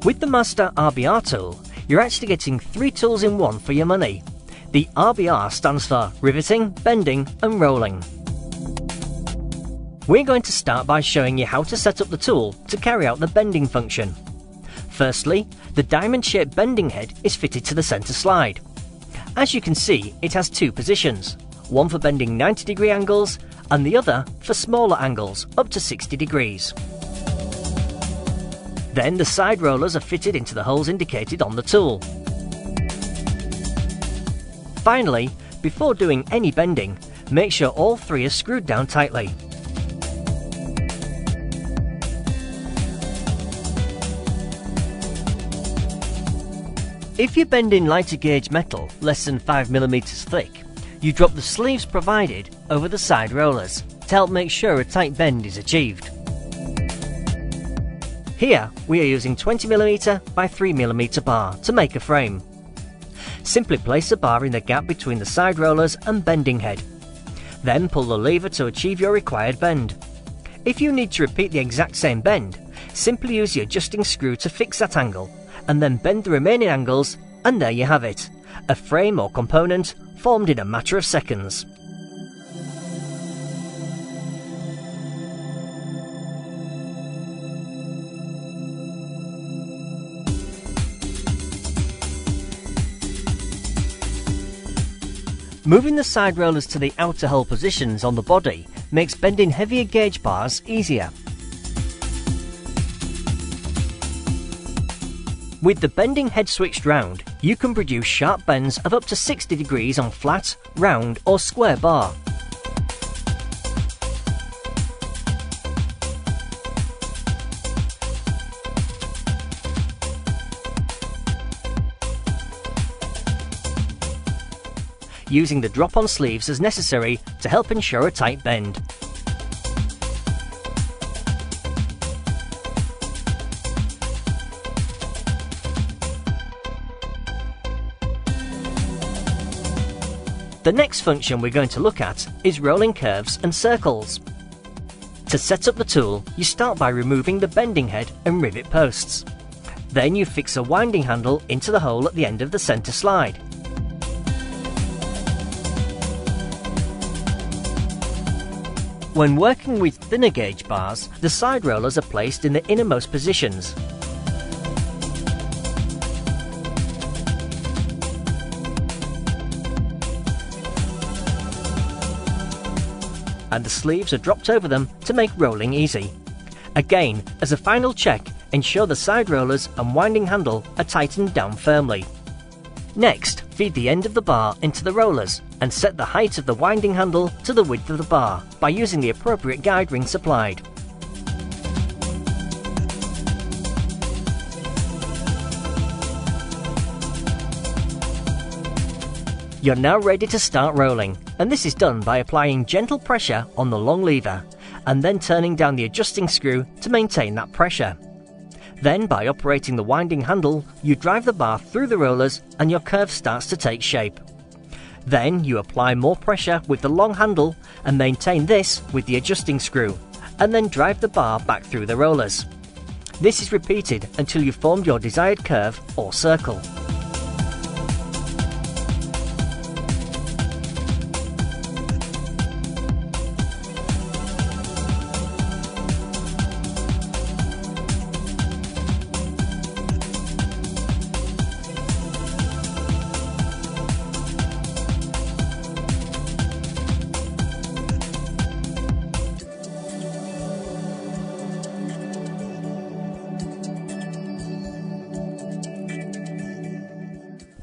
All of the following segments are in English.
With the Master RBR tool, you're actually getting 3 tools in one for your money. The RBR stands for Riveting, Bending and Rolling. We're going to start by showing you how to set up the tool to carry out the bending function. Firstly, the diamond-shaped bending head is fitted to the centre slide. As you can see, it has 2 positions, one for bending 90-degree angles and the other for smaller angles up to 60 degrees. Then the side rollers are fitted into the holes indicated on the tool. Finally, before doing any bending, make sure all 3 are screwed down tightly. If you're bending lighter gauge metal less than 5mm thick, you drop the sleeves provided over the side rollers to help make sure a tight bend is achieved. Here we are using 20mm by 3mm bar to make a frame. Simply place a bar in the gap between the side rollers and bending head. Then pull the lever to achieve your required bend. If you need to repeat the exact same bend, simply use the adjusting screw to fix that angle and then bend the remaining angles, and there you have it, a frame or component formed in a matter of seconds. Moving the side rollers to the outer hull positions on the body makes bending heavier gauge bars easier. With the bending head switched round, you can produce sharp bends of up to 60 degrees on flat, round or square bar. Using the drop-on sleeves as necessary to help ensure a tight bend. The next function we're going to look at is rolling curves and circles. To set up the tool, you start by removing the bending head and rivet posts. Then you fix a winding handle into the hole at the end of the centre slide. When working with thinner gauge bars, the side rollers are placed in the innermost positions. And the sleeves are dropped over them to make rolling easy. Again, as a final check, ensure the side rollers and winding handle are tightened down firmly. Next, feed the end of the bar into the rollers and set the height of the winding handle to the width of the bar by using the appropriate guide ring supplied. You're now ready to start rolling, and this is done by applying gentle pressure on the long lever and then turning down the adjusting screw to maintain that pressure. Then, by operating the winding handle, you drive the bar through the rollers and your curve starts to take shape. Then you apply more pressure with the long handle and maintain this with the adjusting screw, and then drive the bar back through the rollers. This is repeated until you've formed your desired curve or circle.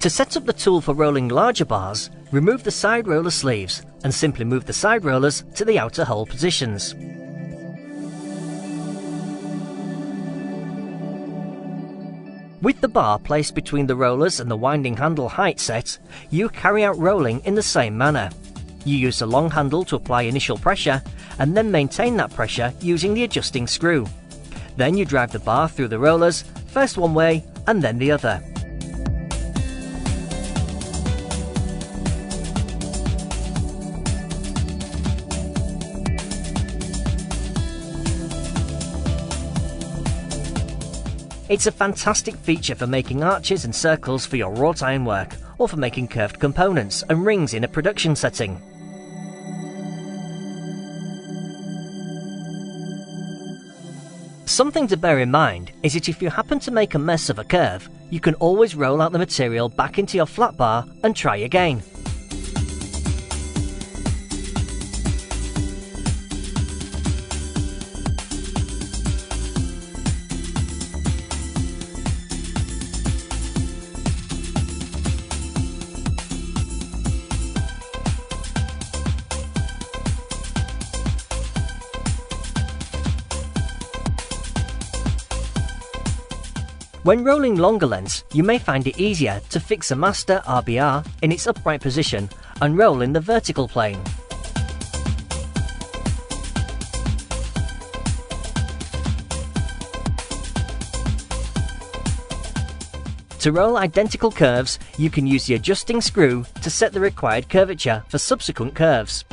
To set up the tool for rolling larger bars, remove the side roller sleeves and simply move the side rollers to the outer hull positions. With the bar placed between the rollers and the winding handle height set, you carry out rolling in the same manner. You use the long handle to apply initial pressure and then maintain that pressure using the adjusting screw. Then you drive the bar through the rollers, first one way and then the other. It's a fantastic feature for making arches and circles for your wrought iron work, or for making curved components and rings in a production setting. Something to bear in mind is that if you happen to make a mess of a curve, you can always roll out the material back into your flat bar and try again. When rolling longer lengths, you may find it easier to fix a master RBR in its upright position and roll in the vertical plane. To roll identical curves, you can use the adjusting screw to set the required curvature for subsequent curves.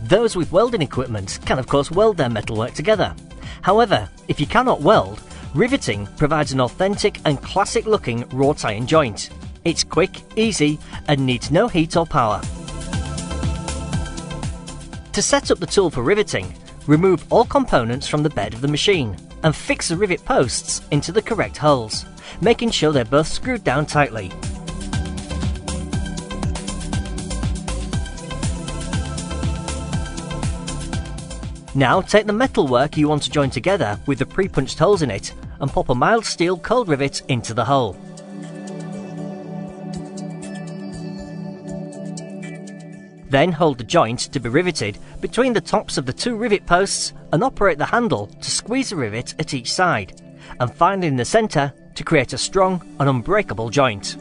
Those with welding equipment can of course weld their metalwork together. However, if you cannot weld, riveting provides an authentic and classic looking wrought iron joint. It's quick, easy and needs no heat or power. To set up the tool for riveting, remove all components from the bed of the machine and fix the rivet posts into the correct holes, making sure they're both screwed down tightly. Now take the metalwork you want to join together with the pre-punched holes in it and pop a mild steel cold rivet into the hole. Then hold the joint to be riveted between the tops of the two rivet posts and operate the handle to squeeze the rivet at each side, and finally in the centre to create a strong and unbreakable joint.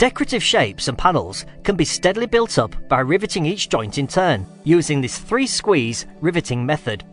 Decorative shapes and panels can be steadily built up by riveting each joint in turn, using this 3-squeeze riveting method.